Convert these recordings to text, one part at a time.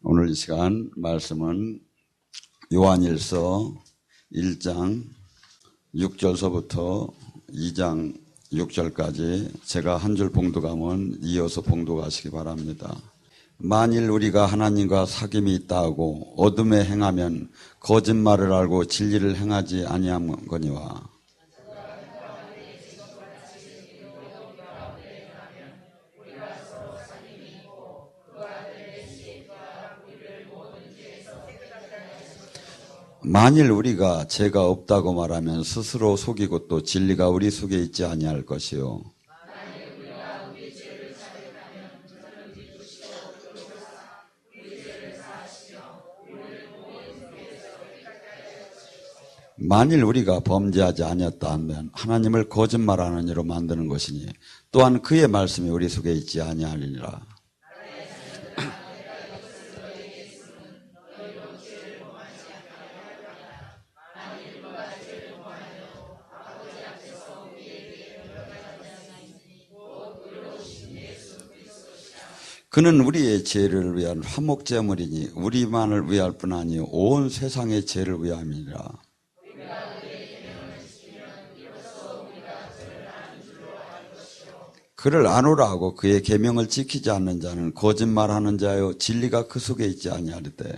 오늘 이 시간 말씀은 요한일서 1장 6절서부터 2장 6절까지 제가 한 줄 봉독하면 이어서 봉독하시기 바랍니다. 만일 우리가 하나님과 사귐이 있다 하고 어둠에 행하면 거짓말을 알고 진리를 행하지 아니하거니와 만일 우리가 죄가 없다고 말하면 스스로 속이고 또 진리가 우리 속에 있지 아니할 것이요. 만일 우리가 범죄하지 아니었다 하면 하나님을 거짓말하는 이로 만드는 것이니 또한 그의 말씀이 우리 속에 있지 아니하리니라. 그는 우리의 죄를 위한 화목제물이니 우리만을 위할 뿐 아니요 온 세상의 죄를 위함이니라. 그를 아노라 하고 그의 계명을 지키지 않는 자는 거짓말하는 자요 진리가 그 속에 있지 아니하리되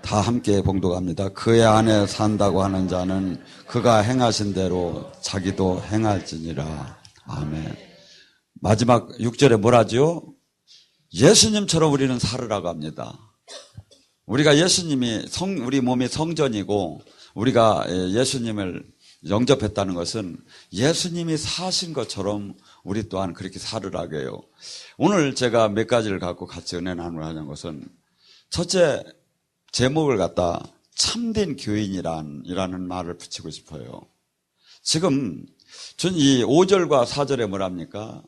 다 함께 봉독합니다. 그의 안에 산다고 하는 자는 그가 행하신 대로 자기도 행할지니라. 아멘. 마지막 6절에 뭐라죠? 예수님처럼 우리는 살으라고 합니다. 우리가 예수님이 우리 몸이 성전이고 우리가 예수님을 영접했다는 것은 예수님이 사신 것처럼 우리 또한 그렇게 살으라고 해요. 오늘 제가 몇 가지를 갖고 같이 은혜 나누려는 것은 첫째, 제목을 갖다 참된 교인이라는 말을 붙이고 싶어요. 지금 전 이 5절과 4절에 뭐랍니까?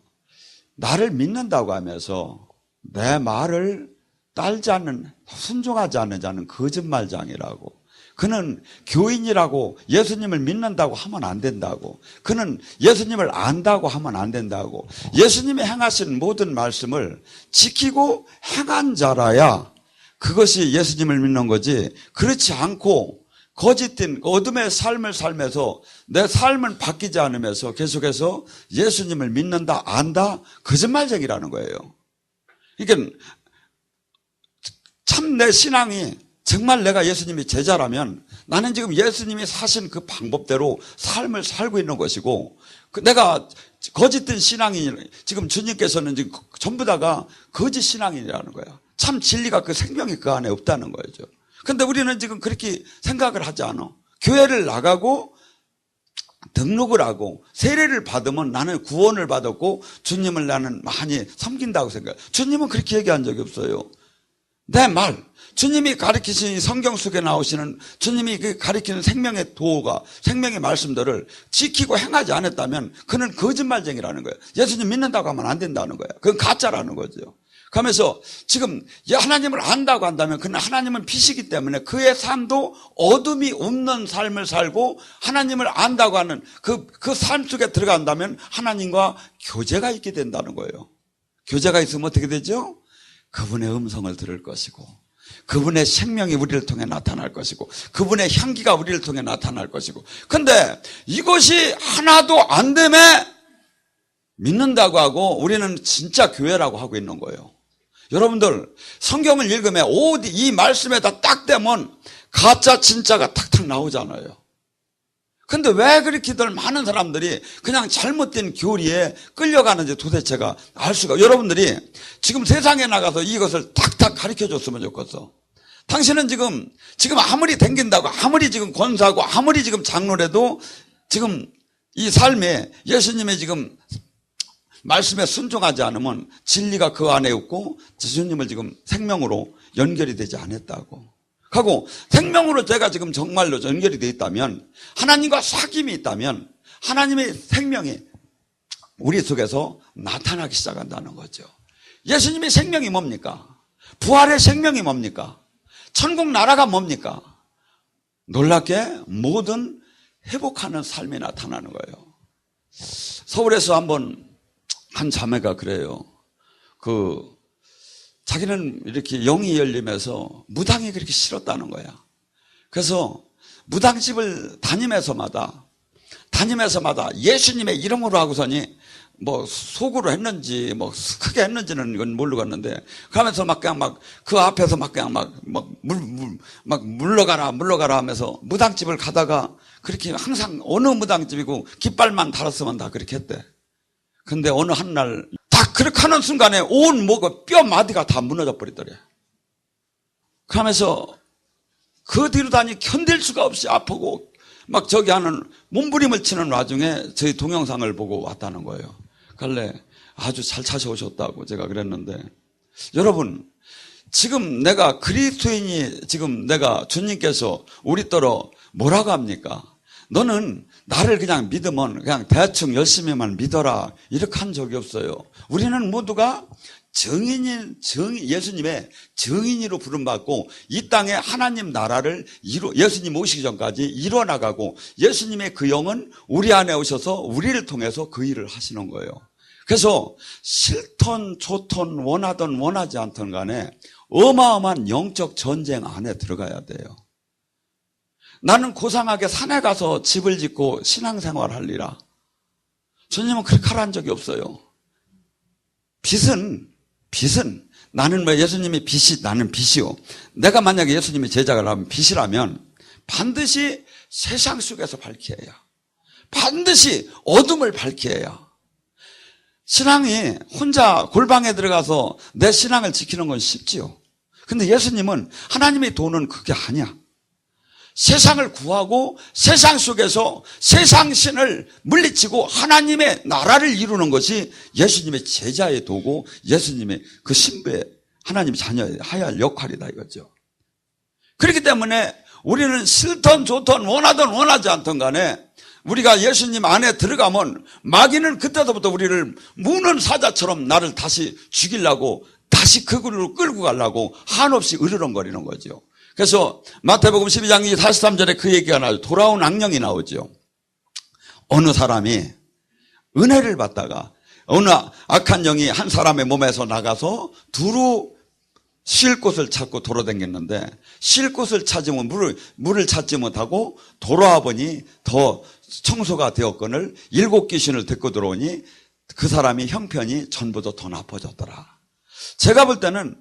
나를 믿는다고 하면서 내 말을 따르지 않는, 순종하지 않는 자는 거짓말장이라고. 그는 교인이라고 예수님을 믿는다고 하면 안 된다고. 그는 예수님을 안다고 하면 안 된다고. 예수님이 행하신 모든 말씀을 지키고 행한 자라야 그것이 예수님을 믿는 거지. 그렇지 않고 거짓된 어둠의 삶을 살면서 내 삶을 바뀌지 않으면서 계속해서 예수님을 믿는다, 안다, 거짓말쟁이라는 거예요. 그러니까 참 내 신앙이 정말 내가 예수님이 제자라면 나는 지금 예수님이 사신 그 방법대로 삶을 살고 있는 것이고 내가 거짓된 신앙이 지금 주님께서는 지금 전부 다가 거짓 신앙이라는 거야. 참 진리가 그 생명이 그 안에 없다는 거죠. 그런데 우리는 지금 그렇게 생각을 하지 않아. 교회를 나가고 등록을 하고 세례를 받으면 나는 구원을 받았고 주님을 나는 많이 섬긴다고 생각해요. 주님은 그렇게 얘기한 적이 없어요. 내 말, 주님이 가르치신 성경 속에 나오시는 주님이 가르치는 생명의 도가 생명의 말씀들을 지키고 행하지 않았다면 그는 거짓말쟁이라는 거예요. 예수님 믿는다고 하면 안 된다는 거예요. 그건 가짜라는 거죠. 그러면서 지금 하나님을 안다고 한다면 그는 하나님은 빛이기 때문에 그의 삶도 어둠이 없는 삶을 살고 하나님을 안다고 하는 그 삶 속에 들어간다면 하나님과 교제가 있게 된다는 거예요. 교제가 있으면 어떻게 되죠? 그분의 음성을 들을 것이고 그분의 생명이 우리를 통해 나타날 것이고 그분의 향기가 우리를 통해 나타날 것이고 근데 이것이 하나도 안 되면 믿는다고 하고 우리는 진짜 교회라고 하고 있는 거예요. 여러분들 성경을 읽으면 이 말씀에다 딱 대면 가짜 진짜가 탁탁 나오잖아요. 근데 왜 그렇게들 많은 사람들이 그냥 잘못된 교리에 끌려가는지 도대체가 알 수가. 여러분들이 지금 세상에 나가서 이것을 탁탁 가르쳐 줬으면 좋겠어. 당신은 지금 아무리 댕긴다고 아무리 지금 권사하고 아무리 지금 장로라도 지금 이 삶에 예수님의 지금 말씀에 순종하지 않으면 진리가 그 안에 없고 예수님을 지금 생명으로 연결이 되지 않았다고. 하고 생명으로 제가 지금 정말로 연결이 되어 있다면 하나님과 사귐이 있다면 하나님의 생명이 우리 속에서 나타나기 시작한다는 거죠. 예수님의 생명이 뭡니까? 부활의 생명이 뭡니까? 천국 나라가 뭡니까? 놀랍게 모든 회복하는 삶이 나타나는 거예요. 서울에서 한 자매가 그래요. 자기는 이렇게 영이 열리면서 무당이 그렇게 싫었다는 거야. 그래서 무당집을 다니면서마다 예수님의 이름으로 하고서니 뭐 속으로 했는지 뭐 크게 했는지는 이건 모르겠는데, 그러면서 그 앞에서 물러가라 하면서 무당집을 가다가 그렇게 항상 어느 무당집이고 깃발만 달았으면 다 그렇게 했대. 근데 어느 한 날 딱 그렇게 하는 순간에 온 뼈 마디가 다 무너져 버리더래. 그러면서 그 뒤로 다니 견딜 수가 없이 아프고 저기 하는 몸부림을 치는 와중에 저희 동영상을 보고 왔다는 거예요. 갈래 아주 잘 찾아오셨다고 제가 그랬는데, 여러분, 지금 내가 그리스도인이, 지금 내가 주님께서 우리더러 뭐라고 합니까? 너는 나를 그냥 믿으면 그냥 대충 열심히만 믿어라, 이렇게 한 적이 없어요. 우리는 모두가 예수님의 증인으로 부름받고 이 땅에 하나님 나라를 예수님 오시기 전까지 이뤄나가고, 예수님의 그 영은 우리 안에 오셔서 우리를 통해서 그 일을 하시는 거예요. 그래서 싫던 좋던 원하든 원하지 않던 간에 어마어마한 영적 전쟁 안에 들어가야 돼요. 나는 고상하게 산에 가서 집을 짓고 신앙생활 하리라. 주님은 그렇게 하라는 적이 없어요. 빚은 나는 예수님이 나는 빚이요. 내가 만약에 예수님이 제자라면 빚이라면 반드시 세상 속에서 밝혀야 해요. 반드시 어둠을 밝혀야 해요. 신앙이 혼자 골방에 들어가서 내 신앙을 지키는 건 쉽지요. 근데 예수님은 하나님의 도는 그게 아니야. 세상을 구하고 세상 속에서 세상 신을 물리치고 하나님의 나라를 이루는 것이 예수님의 제자의 도고 예수님의 그 신부의 하나님의 자녀여야 할 역할이다 이거죠. 그렇기 때문에 우리는 싫던 좋던 원하든 원하지 않던 간에 우리가 예수님 안에 들어가면 마귀는 그때부터 우리를 무는 사자처럼 나를 다시 죽이려고, 다시 그 굴로 끌고 가려고 한없이 으르렁거리는 거죠. 그래서 마태복음 12장 43절에 그 얘기가 나오죠. 돌아온 악령이 나오죠. 어느 사람이 은혜를 받다가 어느 악한 영이 한 사람의 몸에서 나가서 두루 쉴 곳을 찾고 돌아다녔는데, 쉴 곳을 찾으면 물을 찾지 못하고 돌아와 보니 더 청소가 되었거늘 7 귀신을 데리고 들어오니 그 사람이 형편이 전보다 더 나빠졌더라. 제가 볼 때는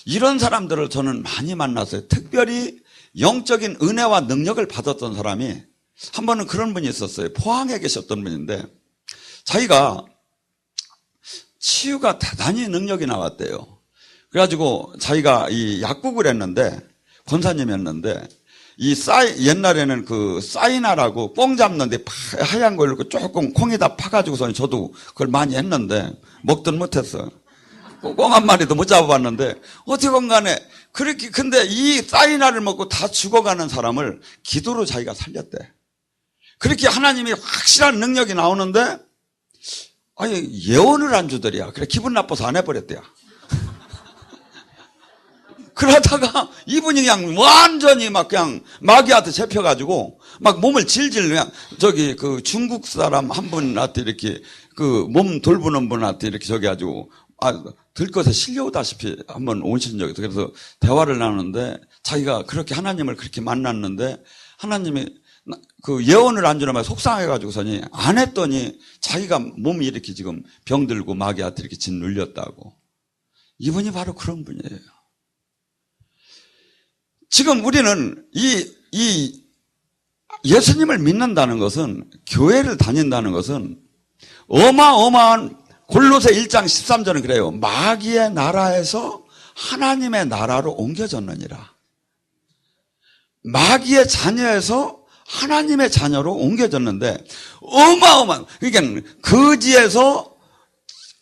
이런 사람들을 저는 많이 만났어요. 특별히 영적인 은혜와 능력을 받았던 사람이, 한 번은 그런 분이 있었어요. 포항에 계셨던 분인데 자기가 치유가 대단히 능력이 나왔대요. 그래가지고 자기가 이 약국을 했는데, 권사님이었는데, 옛날에는 그 사이나라고 꽁 잡는데 하얀 거 이렇게 조금 콩에다 파가지고서 저도 그걸 많이 했는데 먹든 못했어. 꽁 한 마리도 못 잡아봤는데 어떻건 간에 그렇게, 근데 이 사이나를 먹고 다 죽어가는 사람을 기도로 자기가 살렸대. 그렇게 하나님이 확실한 능력이 나오는데, 예언을 안 주더리야. 그래 기분 나빠서 안 해버렸대요. 그러다가 이분이 그냥 완전히 그냥 마귀한테 잡혀가지고 몸을 질질 그냥 그 중국 사람 한 분한테 이렇게 그 몸 돌보는 분한테 이렇게 해가지고 들것에 실려오다시피 한번 오신 적이 있어요. 그래서 대화를 나누는데 자기가 그렇게 하나님을 그렇게 만났는데 하나님이 그 예언을 안 주는 말에 속상해가지고서니 안 했더니 자기가 몸이 이렇게 지금 병들고 마귀한테 이렇게 짓눌렸다고. 이분이 바로 그런 분이에요. 지금 우리는 이 예수님을 믿는다는 것은, 교회를 다닌다는 것은 어마어마한, 골로새 1장 13절은 그래요. 마귀의 나라에서 하나님의 나라로 옮겨졌느니라. 마귀의 자녀에서 하나님의 자녀로 옮겨졌는데 어마어마한, 그러니까 거지에서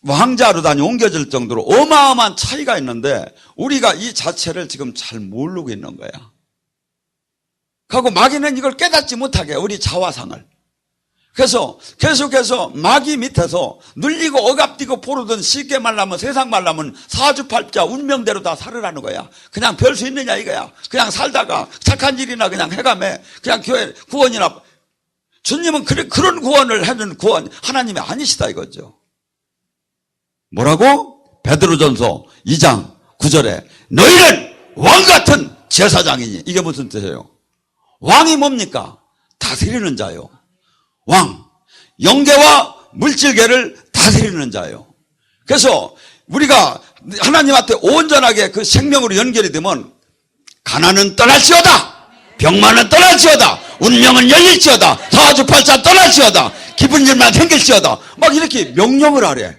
왕자로 옮겨질 정도로 어마어마한 차이가 있는데 우리가 이 자체를 지금 잘 모르고 있는 거야. 그리고 마귀는 이걸 깨닫지 못하게 우리 자화상을. 그래서 계속해서 마귀 밑에서 눌리고 억압되고 포르든, 쉽게 말하면 세상 말하면 사주팔자 운명대로 다 살으라는 거야. 그냥 별 수 있느냐 이거야. 그냥 살다가 착한 일이나 그냥 해가며 그냥 교회 구원이나 주님은 그런 구원을 해주는 구원 하나님이 아니시다 이거죠. 뭐라고? 베드로전서 2장 9절에 너희는 왕같은 제사장이니. 이게 무슨 뜻이에요? 왕이 뭡니까? 다스리는 자요. 왕, 영계와 물질계를 다스리는 자요. 그래서 우리가 하나님한테 온전하게 그 생명으로 연결이 되면 가난은 떠날지어다, 병만은 떠날지어다, 운명은 열릴지어다, 사주팔자 떠날지어다, 기쁜 일만 생길지어다, 막 이렇게 명령을 하래.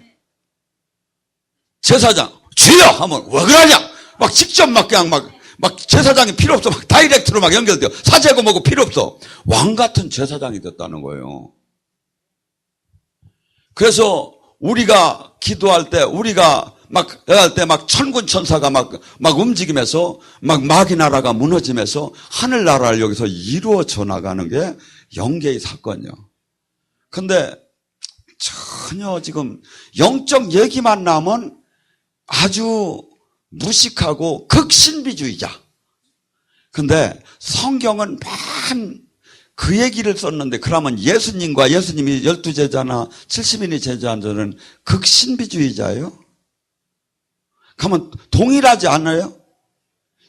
제사장 주여 하면 왜 그러냐, 막 직접 막 그냥 막 제사장이 필요 없어, 막 다이렉트로 막 연결돼요. 사제고 뭐고 필요 없어. 왕 같은 제사장이 됐다는 거예요. 그래서 우리가 기도할 때, 우리가 막 할 때 막 천군 천사가 막 움직이면서 막 마귀 나라가 무너지면서 하늘 나라를 여기서 이루어져 나가는 게 영계의 사건이요. 근데 전혀 지금 영적 얘기만 나면 아주 무식하고 극신비주의자. 근데 성경은 그 얘기를 썼는데, 그러면 예수님과 예수님이 12제자나 70인의 제자들은 극신비주의자예요? 그러면 동일하지 않아요?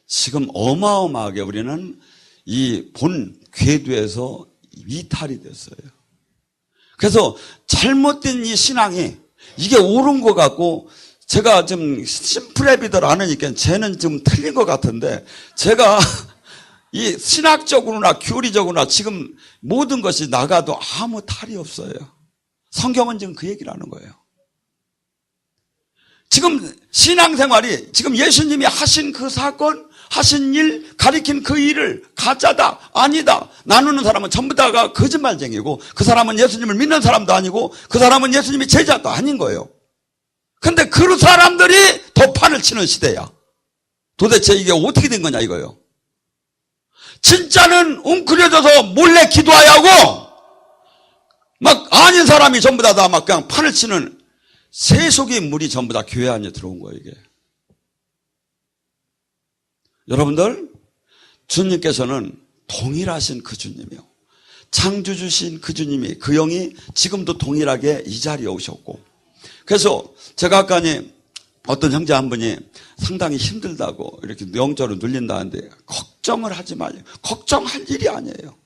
지금 어마어마하게 우리는 이 본 궤도에서 이탈이 됐어요. 그래서 잘못된 이 신앙이 이게 옳은 것 같고, 제가 좀 심플해비들 않으니까 쟤는 좀 틀린 것 같은데, 제가 이 신학적으로나 교리적으로나 지금 모든 것이 나가도 아무 탈이 없어요. 성경은 지금 그 얘기를 하는 거예요. 지금 신앙생활이 지금 예수님이 하신 그 사건, 하신 일, 가리킨 그 일을 가짜다, 아니다 나누는 사람은 전부 다가 거짓말쟁이고, 그 사람은 예수님을 믿는 사람도 아니고, 그 사람은 예수님이 제자도 아닌 거예요. 근데 그 사람들이 더 판을 치는 시대야. 도대체 이게 어떻게 된 거냐 이거예요. 진짜는 웅크려져서 몰래 기도해야 하고, 막 아닌 사람이 전부 다 막 그냥 판을 치는 세속의 물이 전부 다 교회 안에 들어온 거예요, 이게. 여러분들, 주님께서는 동일하신 그 주님이요. 창조주신 그 주님이, 그 영이 지금도 동일하게 이 자리에 오셨고. 그래서 제가 아까 어떤 형제 한 분이 상당히 힘들다고 이렇게 영적으로 눌린다는데, 걱정을 하지 마요. 걱정할 일이 아니에요.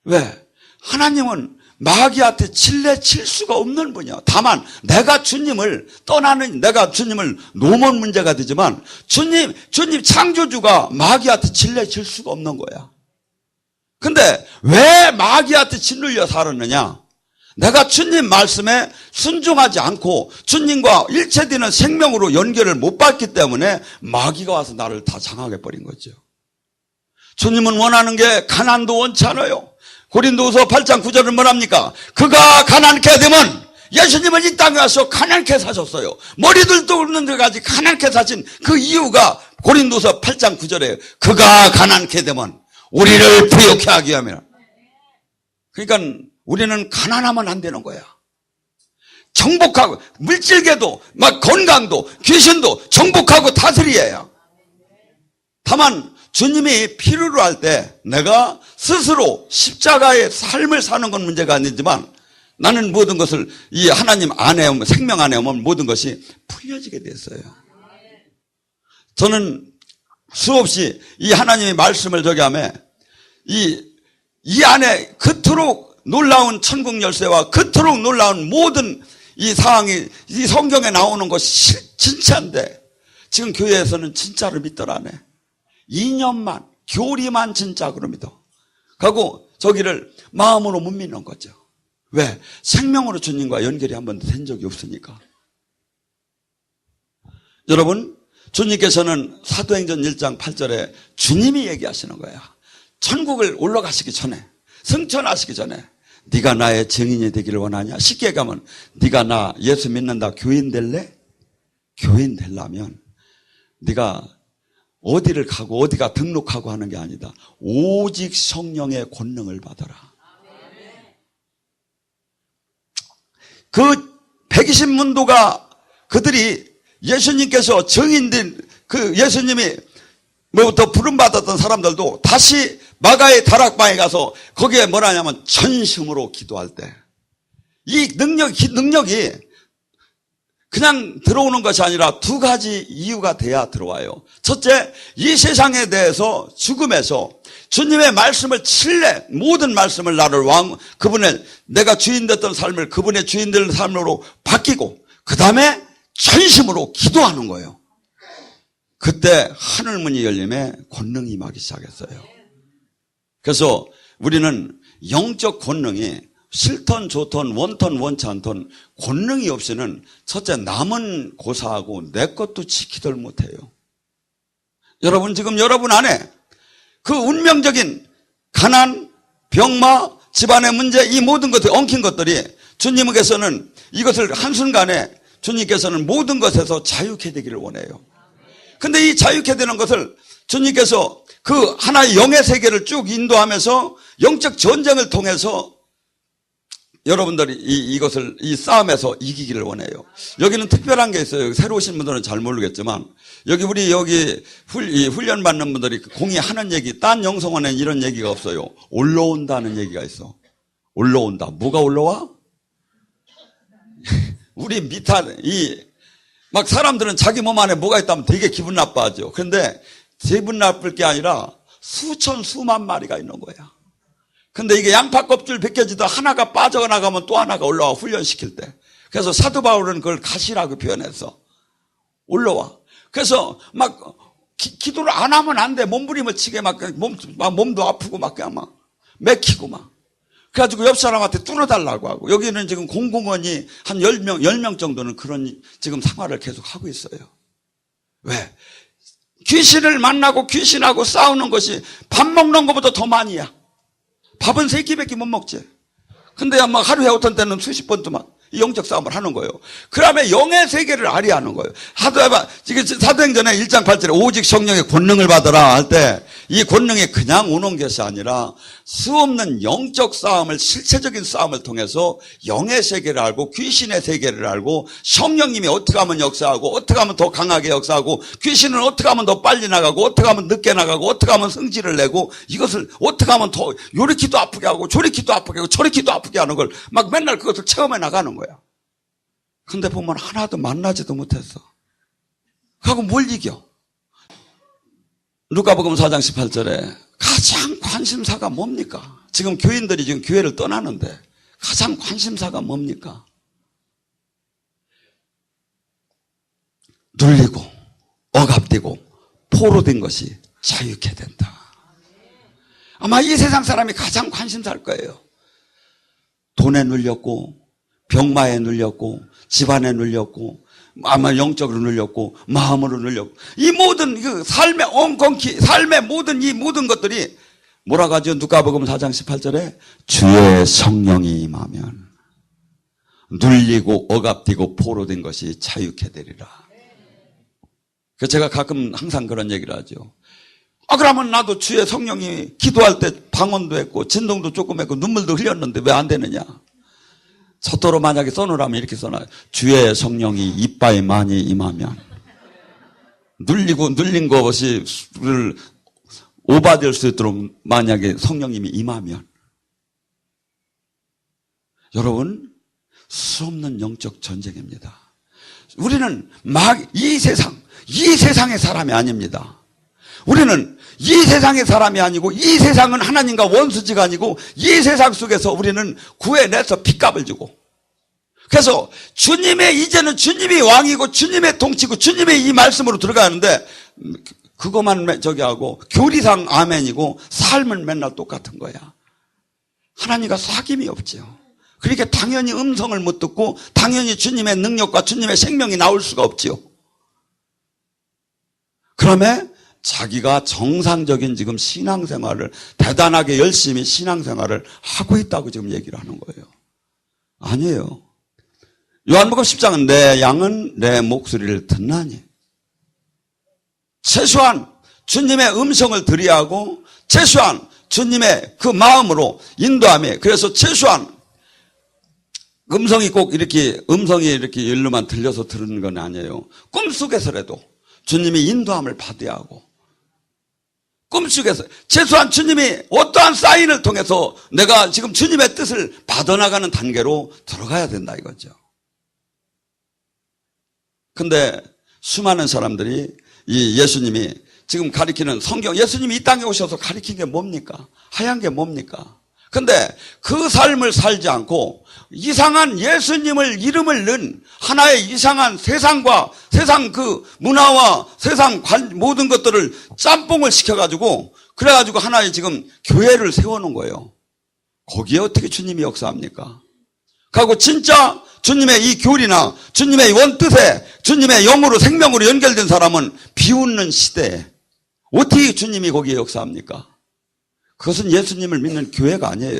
왜? 하나님은 마귀한테 칠 수가 없는 분이야. 다만 내가 주님을 떠나는, 내가 주님을 놓으면 문제가 되지만, 주님 창조주가 마귀한테 칠 수가 없는 거야. 근데 왜 마귀한테 짓눌려 살았느냐? 내가 주님 말씀에 순종하지 않고 주님과 일체되는 생명으로 연결을 못 받기 때문에 마귀가 와서 나를 다 장악해 버린 거죠. 주님은 원하는 게 가난도 원치 않아요. 고린도후서 8장 9절은 뭐랍니까? 그가 가난케 되면, 예수님은 이 땅에 와서 가난케 사셨어요. 머리들도 없는 데까지 가난케 사신 그 이유가 고린도후서 8장 9절에 그가 가난케 되면 우리를 부욕케 하기 위함이라. 그러니까 우리는 가난하면 안 되는 거야. 정복하고, 물질계도 막 건강도 귀신도 정복하고 다스려야. 다만 주님이 필요로 할 때 내가 스스로 십자가의 삶을 사는 건 문제가 아니지만, 나는 모든 것을 이 하나님 안에 오면, 생명 안에 오면 모든 것이 풀려지게 됐어요. 저는 수없이 이 하나님의 말씀을 저기 하며 이 안에 그토록 놀라운 천국 열쇠와 그토록 놀라운 모든 이 상황이 이 성경에 나오는 것이 진짜인데, 지금 교회에서는 진짜로 믿더라네. 이념만, 교리만 진짜로 믿어. 하고 저기를 마음으로 못 믿는 거죠. 왜? 생명으로 주님과 연결이 한 번도 된 적이 없으니까. 여러분, 주님께서는 사도행전 1장 8절에 주님이 얘기하시는 거야. 천국을 올라가시기 전에, 승천하시기 전에 네가 나의 증인이 되기를 원하냐? 쉽게 가면 네가 나 예수 믿는다 교인 될래? 교인 되려면 네가 어디를 가고 어디가 등록하고 하는 게 아니다. 오직 성령의 권능을 받아라. 그 120문도가 그들이 예수님께서 증인된 그 예수님이 뭐부터 부름받았던 사람들도 다시 마가의 다락방에 가서 거기에 뭐라냐면 전심으로 기도할 때 이 능력이 그냥 들어오는 것이 아니라 두 가지 이유가 돼야 들어와요. 첫째, 이 세상에 대해서 죽음에서 주님의 말씀을 칠래 모든 말씀을 나를 그분의 내가 주인 됐던 삶을 그분의 주인 될 삶으로 바뀌고 그 다음에 전심으로 기도하는 거예요. 그때 하늘문이 열림에 권능이 임하기 시작했어요. 그래서 우리는 영적 권능이 싫던 좋던 원턴 원치 않던 권능이 없이는 첫째 남은 고사하고 내 것도 지키들 못해요. 여러분 지금 여러분 안에 그 운명적인 가난, 병마, 집안의 문제 이 모든 것들이 엉킨 것들이 주님께서는 이것을 한순간에 주님께서는 모든 것에서 자유케 되기를 원해요. 근데 이 자유케 되는 것을 주님께서 그 하나의 영의 세계를 쭉 인도하면서 영적 전쟁을 통해서 여러분들이 이 싸움에서 이기기를 원해요. 여기는 특별한 게 있어요. 새로 오신 분들은 잘 모르겠지만, 여기 훈련 받는 분들이 공의하는 얘기, 딴 영성원에는 이런 얘기가 없어요. 올라온다는 얘기가 있어. 올라온다. 뭐가 올라와? 우리 막 사람들은 자기 몸 안에 뭐가 있다면 되게 기분 나빠하죠. 그런데 기분 나쁠 게 아니라 수천, 수만 마리가 있는 거야. 근데 이게 양파 껍질 벗겨지도 하나가 빠져나가면 또 하나가 올라와 훈련시킬 때. 그래서 사도 바울은 그걸 가시라고 표현했어. 올라와. 그래서 막 기도를 안 하면 안 돼. 몸부림을 치게 막 몸도 아프고 막 그냥 막 맥히고 막. 그래가지고 옆 사람한테 뚫어달라고 하고. 여기는 지금 공공원이 한 10명 정도는 그런 지금 생활을 계속 하고 있어요. 왜? 귀신을 만나고 귀신하고 싸우는 것이 밥 먹는 것보다 더 많이야. 밥은 3끼밖에 못 먹지. 근데 막 하루에 어떤 때는 수십 번도 막 영적 싸움을 하는 거예요. 그러면 영의 세계를 알이하는 거예요. 사도행전에 1장 8절에 오직 성령의 권능을 받으라 할 때 이 권능이 그냥 오는 것이 아니라 수없는 영적 싸움을 실체적인 싸움을 통해서 영의 세계를 알고 귀신의 세계를 알고 성령님이 어떻게 하면 역사하고 어떻게 하면 더 강하게 역사하고 귀신은 어떻게 하면 더 빨리 나가고 어떻게 하면 늦게 나가고 어떻게 하면 성질을 내고 이것을 어떻게 하면 더 요리키도 아프게 하고 저리키도 아프게 하고 저리키도 아프게 하는 걸 막 맨날 그것을 체험해 나가는 거야. 근데 보면 하나도 만나지도 못했어. 그하고 뭘 이겨? 누가복음 4장 18절에 가장 관심사가 뭡니까? 지금 교인들이 지금 교회를 떠나는데 가장 관심사가 뭡니까? 눌리고 억압되고 포로된 것이 자유케 된다. 아마 이 세상 사람이 가장 관심사일 거예요. 돈에 눌렸고 병마에 눌렸고 집안에 눌렸고 아마 영적으로 눌렸고 마음으로 눌렸고 이 모든 그 삶의 엉겅퀴 삶의 모든 이 모든 것들이 뭐라고 하죠? 누가복음 4장 18절에 주의 성령이 임하면 눌리고 억압되고 포로된 것이 자유케 되리라. 그래서 제가 가끔 항상 그런 얘기를 하죠. 그러면 나도 주의 성령이 기도할 때 방언도 했고 진동도 조금 했고 눈물도 흘렸는데 왜 안 되느냐? 서도로 만약에 써놓으라면 이렇게 써놔요. 주의 성령이 이빠에 많이 임하면 눌리고 눌린 것이 오바될 수 있도록 만약에 성령님이 임하면 여러분 수없는 영적 전쟁입니다. 우리는 이 세상의 사람이 아닙니다. 우리는 이 세상의 사람이 아니고 이 세상은 하나님과 원수지가 아니고 이 세상 속에서 우리는 구해내서 핏값을 주고 그래서 이제는 주님이 왕이고 주님의 통치고 주님의 이 말씀으로 들어가는데 그것만 하고 교리상 아멘이고 삶은 맨날 똑같은 거야. 하나님과 사귐이 없죠. 그러니까 당연히 음성을 못 듣고 당연히 주님의 능력과 주님의 생명이 나올 수가 없지요. 그러면 자기가 정상적인 지금 신앙생활을 대단하게 열심히 신앙생활을 하고 있다고 지금 얘기를 하는 거예요. 아니에요. 요한복음 10장은 내 양은 내 목소리를 듣나니 최소한 주님의 음성을 들어야 하고 최소한 주님의 그 마음으로 인도함에 그래서 최소한 음성이 이렇게 일로만 들려서 들은 건 아니에요. 꿈속에서라도 주님의 인도함을 받아야 하고 꿈속에서 최소한 주님이 어떠한 사인을 통해서 내가 지금 주님의 뜻을 받아나가는 단계로 들어가야 된다 이거죠. 근데 수많은 사람들이 이 예수님이 지금 가리키는 성경, 예수님이 이 땅에 오셔서 가리킨 게 뭡니까? 하얀 게 뭡니까? 근데 그 삶을 살지 않고 이상한 예수님을 이름을 넣은 하나의 이상한 세상과 세상 그 문화와 세상 모든 것들을 짬뽕을 시켜가지고 그래가지고 하나의 지금 교회를 세워놓은 거예요. 거기에 어떻게 주님이 역사합니까? 그리고 진짜 주님의 이 교리나 주님의 원뜻에 주님의 영으로 생명으로 연결된 사람은 비웃는 시대에 어떻게 주님이 거기에 역사합니까? 그것은 예수님을 믿는 교회가 아니에요.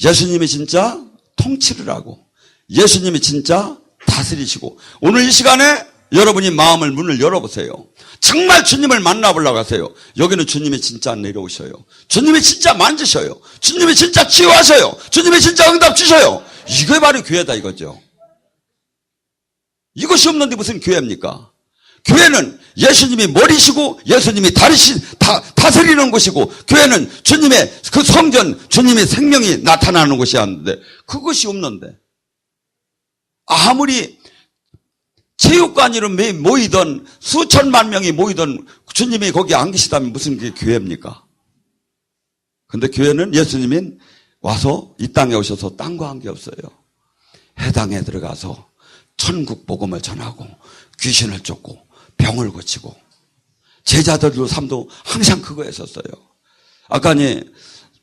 예수님이 진짜 통치를 하고 예수님이 진짜 다스리시고 오늘 이 시간에 여러분이 마음을 문을 열어보세요. 정말 주님을 만나보려고 하세요. 여기는 주님이 진짜 내려오셔요. 주님이 진짜 만지셔요. 주님이 진짜 치유하셔요. 주님이 진짜 응답 주셔요. 이게 바로 교회다 이거죠. 이것이 없는데 무슨 교회입니까? 교회는 예수님이 머리시고 예수님이 다스리는 곳이고 교회는 주님의 그 성전 주님의 생명이 나타나는 곳이었는데 그것이 없는데 아무리 체육관으로 모이던 수천만 명이 모이던 주님이 거기 안 계시다면 무슨 게 교회입니까? 근데 교회는 예수님이 와서 이 땅에 오셔서 땅과 관계없어요. 해당에 들어가서 천국 복음을 전하고 귀신을 쫓고 병을 고치고 제자들도 삶도 항상 그거 했었어요. 아까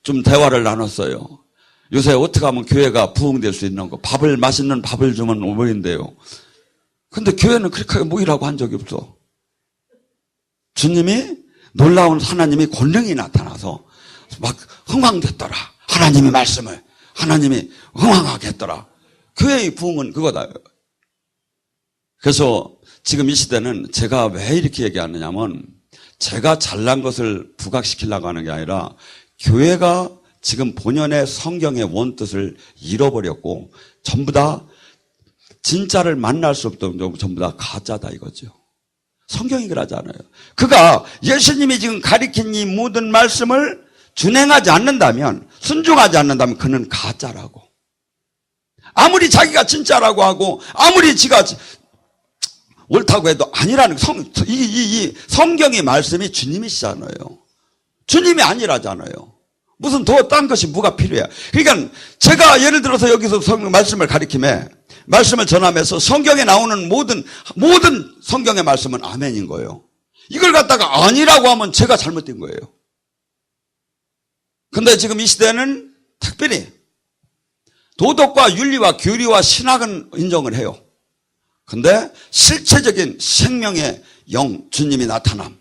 좀 대화를 나눴어요. 요새 어떻게 하면 교회가 부흥될 수 있는 거 맛있는 밥을 주면 모인대요. 근데 교회는 그렇게 모이라고 한 적이 없어. 주님이 놀라운 하나님이 권능이 나타나서 막 흥황됐더라. 하나님의 말씀을 하나님이 흥황하게 했더라. 교회의 부흥은 그거다. 그래서 지금 이 시대는 제가 왜 이렇게 얘기하느냐면 제가 잘난 것을 부각시키려고 하는 게 아니라 교회가 지금 본연의 성경의 원뜻을 잃어버렸고 전부 다 진짜를 만날 수 없던 전부 다 가짜다 이거죠. 성경이 그러잖아요. 그가 예수님이 지금 가리킨 이 모든 말씀을 준행하지 않는다면 순종하지 않는다면 그는 가짜라고. 아무리 자기가 진짜라고 하고 아무리 지가 옳다고 해도 아니라는 이 성경의 말씀이 주님이시잖아요. 주님이 아니라잖아요. 무슨 더 딴 것이 뭐가 필요해. 그러니까 제가 예를 들어서 여기서 성경 말씀을 가리킴에 말씀을 전하면서 성경에 나오는 모든 성경의 말씀은 아멘인 거예요. 이걸 갖다가 아니라고 하면 제가 잘못된 거예요. 근데 지금 이 시대는 특별히 도덕과 윤리와 교리와 신학은 인정을 해요. 근데 실체적인 생명의 영 주님이 나타남,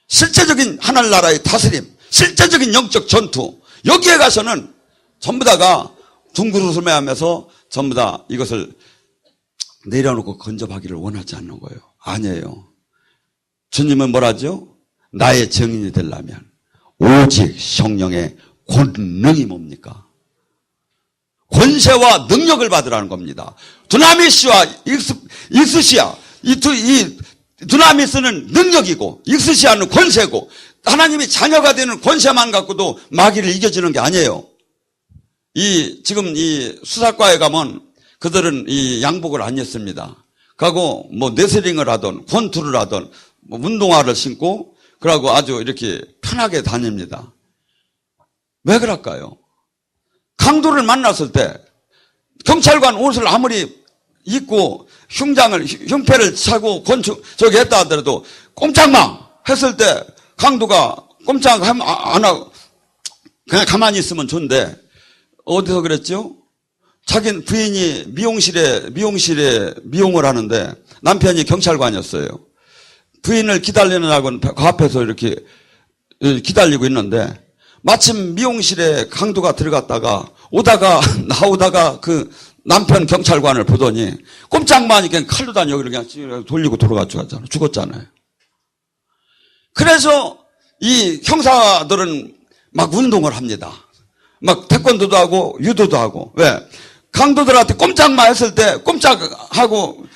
실제적인 하늘나라의 다스림, 실제적인 영적 전투, 여기에 가서는 전부 다가 둥그러움에 하면서 전부 다 이것을 내려놓고 건접하기를 원하지 않는 거예요. 아니에요. 주님은 뭐라죠? 나의 증인이 되려면 오직 성령의 권능이 뭡니까? 권세와 능력을 받으라는 겁니다. 두나미스와 익스시아, 이 두나미스는 능력이고 익스시아는 권세고 하나님이 자녀가 되는 권세만 갖고도 마귀를 이겨지는 게 아니에요. 지금 이 수사과에 가면 그들은 이 양복을 안 입습니다. 그리고 뭐 네슬링을 하던 권투를 하던 뭐 운동화를 신고 그러고 아주 이렇게 편하게 다닙니다. 왜 그럴까요? 강도를 만났을 때 경찰관 옷을 아무리 입고 흉패를 차고 저기 했다 하더라도 꼼짝마 했을 때 강도가 꼼짝 안 하고 그냥 가만히 있으면 좋은데 어디서 그랬죠? 자기 부인이 미용실에 미용을 하는데 남편이 경찰관이었어요. 부인을 기다리느라고 그 앞에서 이렇게 기다리고 있는데 마침 미용실에 강도가 들어갔다가 나오다가 그 남편 경찰관을 보더니 꼼짝만 하니까 칼로 여기를 그냥 돌리고 죽었잖아요. 그래서 이 형사들은 막 운동을 합니다. 막 태권도도 하고 유도도 하고. 왜? 강도들한테 꼼짝만 했을 때 꼼짝하고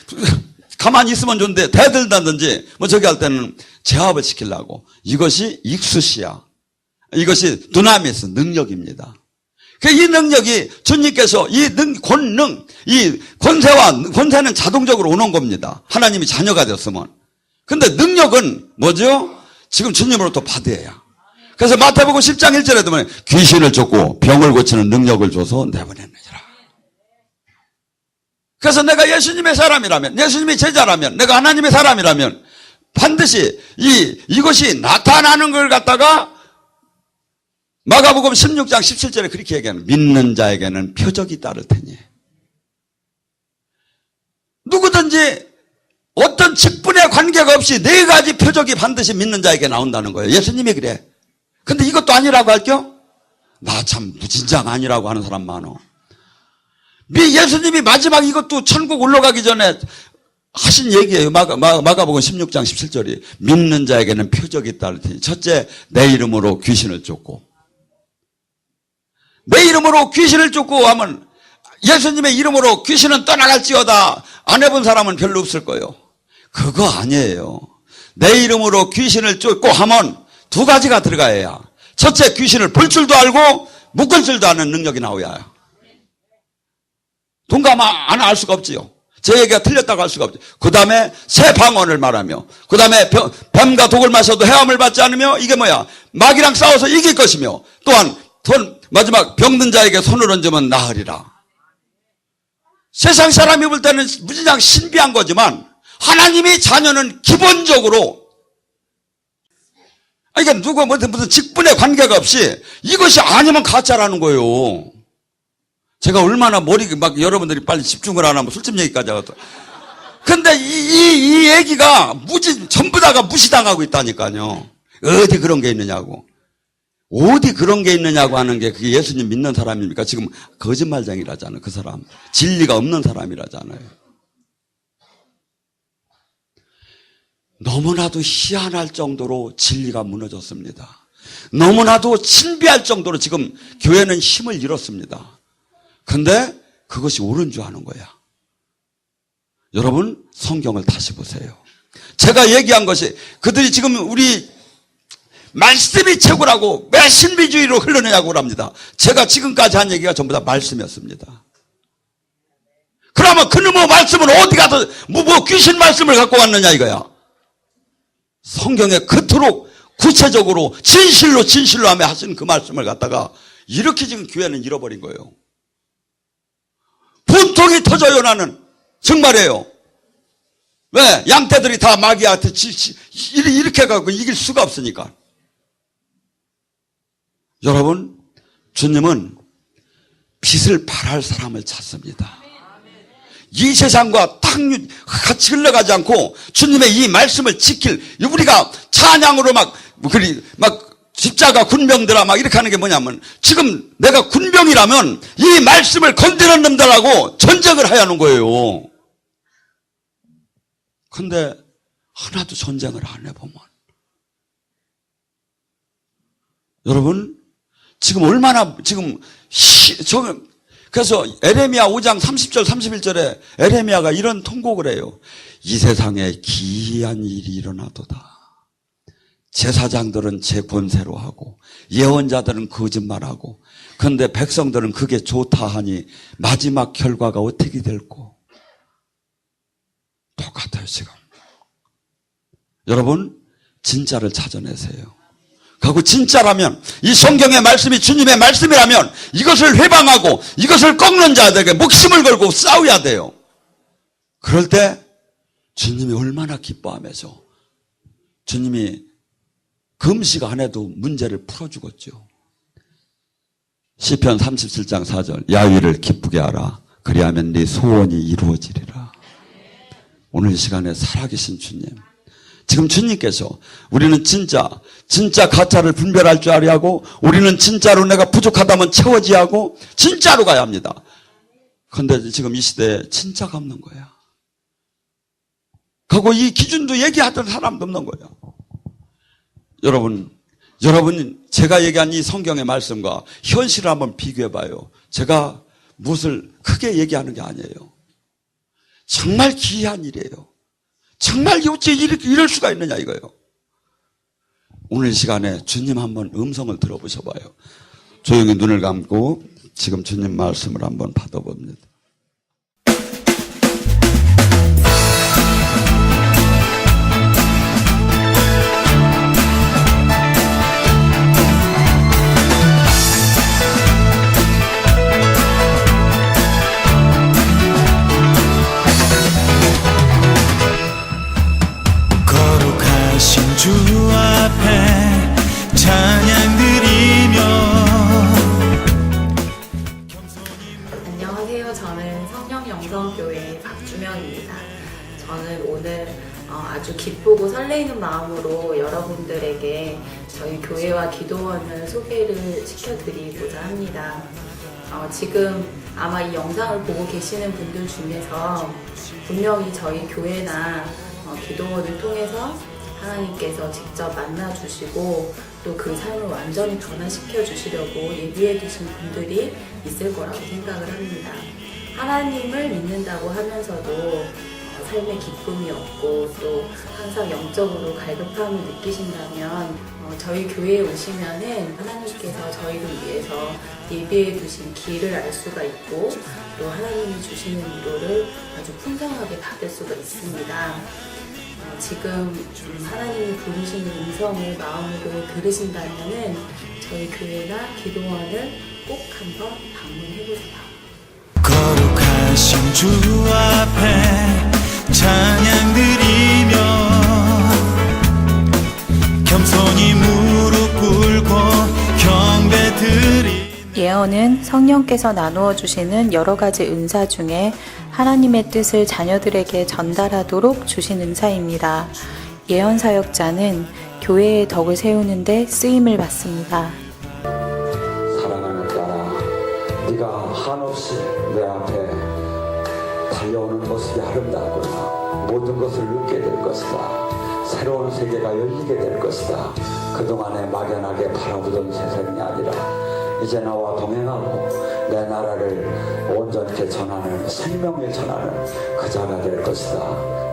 가만히 있으면 좋은데 대들다든지 뭐 저기 할 때는 제압을 시키려고. 이것이 익수시야. 이것이 두나미스 능력입니다. 이 능력이 주님께서 이 권능, 이 권세는 자동적으로 오는 겁니다. 하나님이 자녀가 되었으면. 근데 능력은 뭐죠? 지금 주님으로부터 받아야. 그래서 마태복음 10장 1절에 보면 귀신을 쫓고 병을 고치는 능력을 줘서 내보냈느니라. 그래서 내가 예수님의 사람이라면, 예수님의 제자라면, 내가 하나님의 사람이라면 반드시 이것이 나타나는 걸 갖다가 마가복음 16장 17절에 그렇게 얘기하는, 믿는 자에게는 표적이 따를 테니. 누구든지 어떤 직분에 관계가 없이 네 가지 표적이 반드시 믿는 자에게 나온다는 거예요. 예수님이 그래. 근데 이것도 아니라고 할게요? 나 참 무진장 아니라고 하는 사람 많어. 예수님이 마지막 이것도 천국 올라가기 전에 하신 얘기예요. 마가복음 16장 17절이 믿는 자에게는 표적이 따를 테니. 첫째, 내 이름으로 귀신을 쫓고. 내 이름으로 귀신을 쫓고 하면 예수님의 이름으로 귀신은 떠나갈지어다. 안 해본 사람은 별로 없을 거예요. 그거 아니에요. 내 이름으로 귀신을 쫓고 하면 두 가지가 들어가야. 첫째, 귀신을 볼 줄도 알고 묶을 줄도 아는 능력이 나와야. 동감 안 할 수가 없지요. 제 얘기가 틀렸다고 할 수가 없죠. 그 다음에 새 방언을 말하며, 그 다음에 뱀과 독을 마셔도 해함을 받지 않으며, 이게 뭐야? 마귀랑 싸워서 이길 것이며, 또한 마지막 병든 자에게 손을 얹으면 나으리라. 세상 사람이 볼 때는 무진장 신비한 거지만 하나님의 자녀는 기본적으로, 그러니까 누가 무슨 직분에 관계가 없이 이것이 아니면 가짜라는 거예요. 제가 얼마나 막 여러분들이 빨리 집중을 안 하면 술집 얘기까지 하거든. 근데 이 얘기가 전부 다가 무시당하고 있다니까요. 어디 그런 게 있느냐고. 어디 그런 게 있느냐고 하는 게 그게 예수님 믿는 사람입니까? 지금 거짓말쟁이라잖아요. 그 사람. 진리가 없는 사람이라잖아요. 너무나도 희한할 정도로 진리가 무너졌습니다. 너무나도 신비할 정도로 지금 교회는 힘을 잃었습니다. 근데 그것이 옳은 줄 아는 거야. 여러분, 성경을 다시 보세요. 제가 얘기한 것이 그들이 지금 우리 말씀이 최고라고 왜 신비주의로 흘러내냐고 합니다. 제가 지금까지 한 얘기가 전부 다 말씀이었습니다. 그러면 그놈의 말씀은 어디 가서 뭐 귀신 말씀을 갖고 왔느냐 이거야. 성경에 그토록 구체적으로 진실로 하며 하신 그 말씀을 갖다가 이렇게 지금 교회는 잃어버린 거예요. 분통이 터져요. 나는 정말이에요. 왜? 양떼들이 다 마귀한테 이렇게 해갖고 이길 수가 없으니까. 여러분, 주님은 빛을 발할 사람을 찾습니다. 이 세상과 같이 흘러가지 않고 주님의 이 말씀을 지킬, 우리가 찬양으로 막 십자가 군병들아 막 이렇게 하는 게 뭐냐면, 지금 내가 군병이라면 이 말씀을 건드는 놈들하고 전쟁을 해야 하는 거예요. 근데 하나도 전쟁을 안 해보면, 여러분 지금 얼마나 그래서 에레미야 5장 30절 31절에 에레미야가 이런 통곡을 해요. 이 세상에 기이한 일이 일어나도다. 제사장들은 제 권세로 하고 예언자들은 거짓말하고, 그런데 백성들은 그게 좋다 하니 마지막 결과가 어떻게 될꼬? 똑같아요. 지금 여러분, 진짜를 찾아내세요. 그리고 진짜라면, 이 성경의 말씀이 주님의 말씀이라면 이것을 회방하고 이것을 꺾는 자들에게 목숨을 걸고 싸워야 돼요. 그럴 때 주님이 얼마나 기뻐하면서 주님이 금식 안 해도 문제를 풀어주겠죠. 시편 37장 4절 야훼를 기쁘게 하라. 그리하면 네 소원이 이루어지리라. 오늘 이 시간에 살아계신 주님, 지금 주님께서 우리는 진짜 가짜를 분별할 줄 알아야 하고, 우리는 진짜로 내가 부족하다면 채워져야 하고 진짜로 가야 합니다. 그런데 지금 이 시대에 진짜가 없는 거야. 그리고 이 기준도 얘기하던 사람도 없는 거예요. 여러분 제가 얘기한 이 성경의 말씀과 현실을 한번 비교해 봐요. 제가 무엇을 크게 얘기하는 게 아니에요. 정말 기이한 일이에요. 정말 어찌 이럴 수가 있느냐 이거예요. 오늘 시간에 주님 한번 음성을 들어보셔봐요. 조용히 눈을 감고 지금 주님 말씀을 한번 받아봅니다. 거룩하신 주 앞에 찬양 드리며. 안녕하세요. 저는 성령영성교회 박주명입니다. 저는 오늘 아주 기쁘고 설레이는 마음으로 여러분들에게 저희 교회와 기도원을 소개를 시켜드리고자 합니다. 지금 아마 이 영상을 보고 계시는 분들 중에서 분명히 저희 교회나 기도원을 통해서 하나님께서 직접 만나주시고 또 그 삶을 완전히 변화시켜 주시려고 예비해 두신 분들이 있을 거라고 생각을 합니다. 하나님을 믿는다고 하면서도 삶의 기쁨이 없고 또 항상 영적으로 갈급함을 느끼신다면 저희 교회에 오시면은 하나님께서 저희를 위해서 예비해 두신 길을 알 수가 있고 또 하나님이 주시는 위로를 아주 풍성하게 받을 수가 있습니다. 지금 하나님이 부르시는 음성을 마음으로 들으신다면은 저희 교회나 기도원을 꼭 한번 방문해보세요. 거룩하신 주 앞에 찬양 드리며 겸손히 무릎 꿇고 경배 드리. 예언은 성령께서 나누어 주시는 여러 가지 은사 중에 하나님의 뜻을 자녀들에게 전달하도록 주신 은사입니다. 예언 사역자는 교회의 덕을 세우는 데 쓰임을 받습니다. 사랑하는 딸아, 네가 한없이 내 앞에 달려오는 모습이 아름답구나. 모든 것을 얻게 될 것이다. 새로운 세계가 열리게 될 것이다. 그동안에 막연하게 바라보던 세상이 아니라 이제 나와 동행하고 내 나라를 온전히 전하는, 생명을 전하는 그 자가 될 것이다.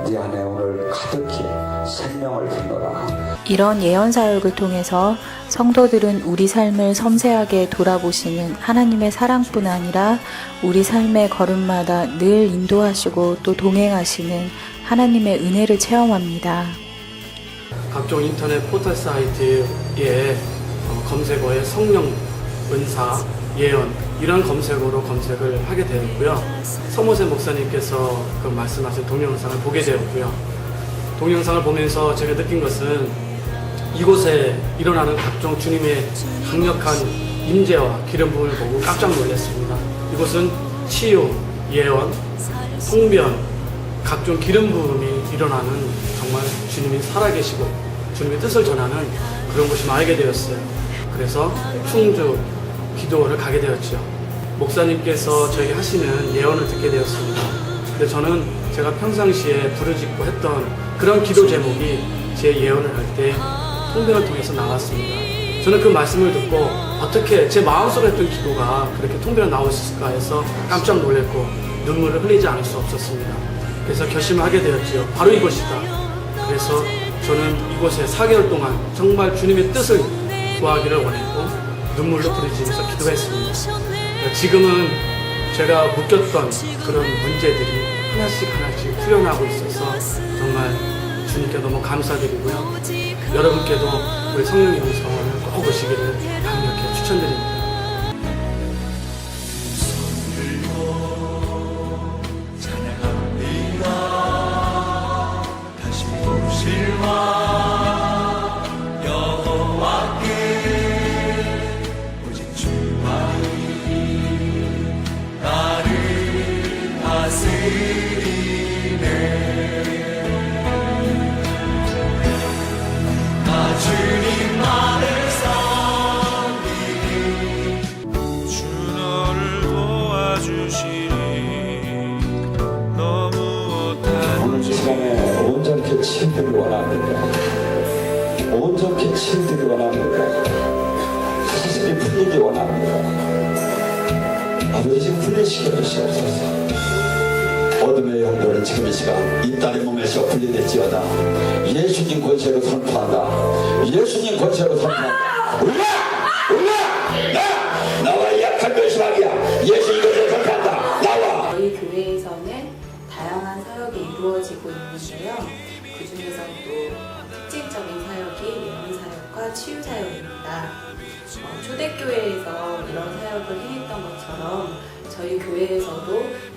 네 안에 오늘 가득히 생명을 품노라. 이런 예언 사역을 통해서 성도들은 우리 삶을 섬세하게 돌아보시는 하나님의 사랑뿐 아니라 우리 삶의 걸음마다 늘 인도하시고 또 동행하시는 하나님의 은혜를 체험합니다. 각종 인터넷 포털 사이트에 검색어에 성령, 은사, 예언 이런 검색어로 검색을 하게 되었고요. 서모세 목사님께서 그 말씀하신 동영상을 보게 되었고요. 동영상을 보면서 제가 느낀 것은 이곳에 일어나는 각종 주님의 강력한 임재와 기름 부음을 보고 깜짝 놀랐습니다. 이곳은 치유, 예언, 성변, 각종 기름 부음이 일어나는 정말 주님이 살아계시고 주님의 뜻을 전하는 그런 곳이 알게 되었어요. 그래서 충주 기도원을 가게 되었죠. 목사님께서 저에게 하시는 예언을 듣게 되었습니다. 근데 저는 제가 평상시에 부르짖고 했던 그런 기도 제목이 제 예언을 할 때 통변을 통해서 나왔습니다. 저는 그 말씀을 듣고 어떻게 제 마음속에 했던 기도가 그렇게 통변에 나왔을까 해서 깜짝 놀랐고 눈물을 흘리지 않을 수 없었습니다. 그래서 결심을 하게 되었죠. 바로 이곳이다. 그래서 저는 이곳에 4개월 동안 정말 주님의 뜻을 구하기를 원했고 눈물로 부르짖으면서 기도했습니다. 지금은 제가 묶였던 그런 문제들이 하나씩 풀려나고 있어서 정말 주님께 너무 감사드리고요. 여러분께도 우리 성령의 음성을 꼭 오시기를 강력히 추천드립니다. 오늘 시간에 온전히 치유되기 원합니다. 온전히 치유되기 원합니다. 사슬이 풀리기 원합니다. 아버지 지금 풀리시켜 주시옵소서. 어둠의 영들은 지금 이 시간 이 딸의 몸에서 분리될지어다. 예수님 권세로 선포한다. 예수님 권세로 선포한다. 올라! 나와 약한 멸시막이야. 예수님 권세로 선포한다. 나와. 저희 교회에서는 다양한 사역이 이루어지고 있는데요. 그 중에서도 특징적인 사역이 예언 사역과 치유 사역입니다. 초대교회에서 이런 사역을 행했던 것처럼 저희 교회에서도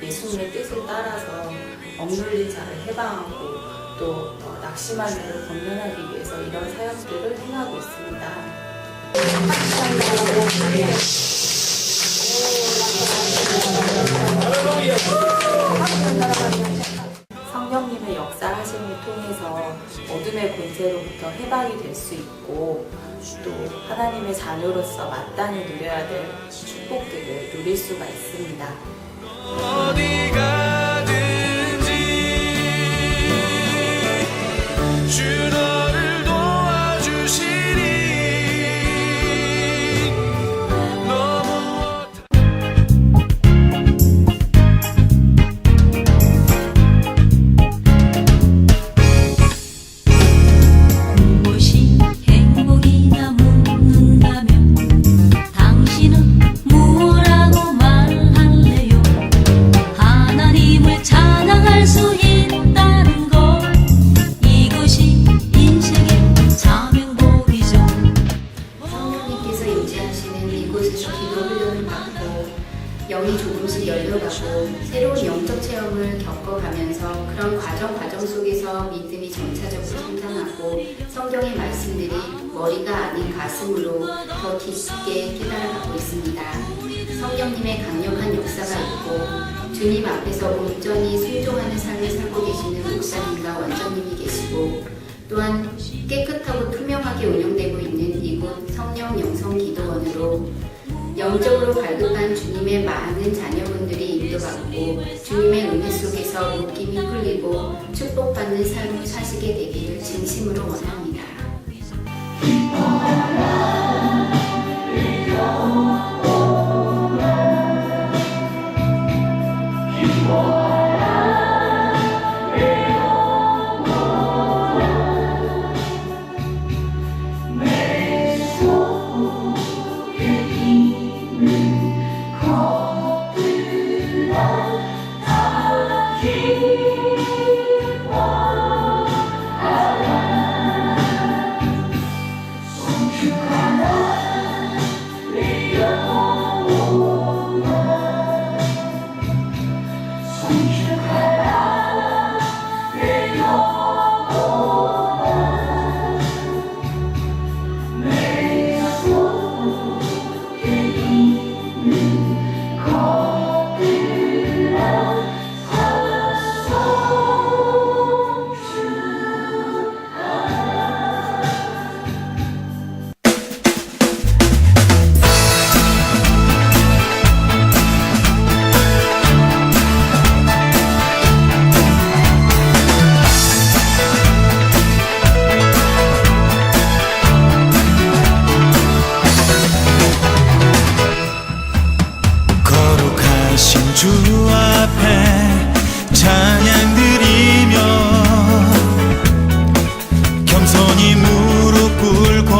예수님의 뜻을 따라서 억눌린 자를 해방하고 또 낙심한 자를 권면하기 위해서 이런 사역들을 행하고 있습니다. 성령님의 역사하심을 통해서 어둠의 권세로부터 해방이 될 수 있고 또 하나님의 자녀로서 마땅히 누려야 될 축복들을 누릴 수가 있습니다. 어디 가든지 주 너를 도와주시니 너무 무엇이 행복이냐 묻는다면 당신은 뭐라고 말할래요? 하나님을 찬양할 수 있다는 것, 이것이 인생의 사명복이죠. 성령님께서 임재하시는 이곳에서 기도 훈련을 받고 영이 조금씩 열려가고 새로운 영적 체험을 겪어가면서 그런 과정 속에서 믿음이 점차적으로 성장하고 성경의 말씀들이 머리가 아닌 가슴으로 더 깊게 깨달아가고 있습니다. 성령님의 강력한 역사가 있고 주님 앞에서 온전히 순종하는 삶을 살고 계시는 목사님과 원장님이 계시고 또한 깨끗하고 투명하게 운영되고 있는 이곳 성령 영성 기도원으로 영적으로 갈급한 주님의 많은 자녀분들이 인도받고 주님의 은혜 속에서 묶임이 풀리고 축복받는 삶을 사시게 되기를 진심으로 원합니다. 주 앞에 찬양 드리며 겸손히 무릎 꿇고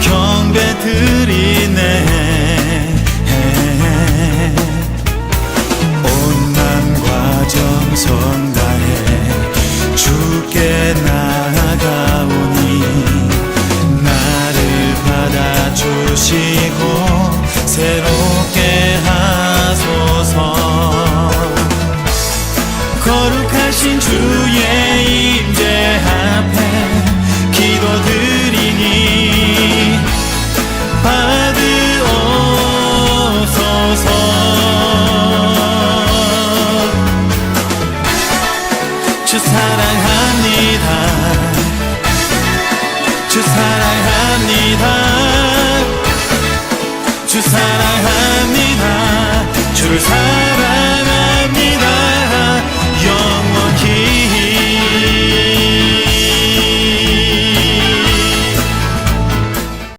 경배 드리네. 온난 과정 성다해 주께 나아가오니 나를 받아주시고 새롭게 하소서. 거룩하신 주의 임재 앞에 기도드리니 받으옵소서. 주 사랑합니다. 주 사랑합니다. 주 사랑합니다. 주를 사랑합니다.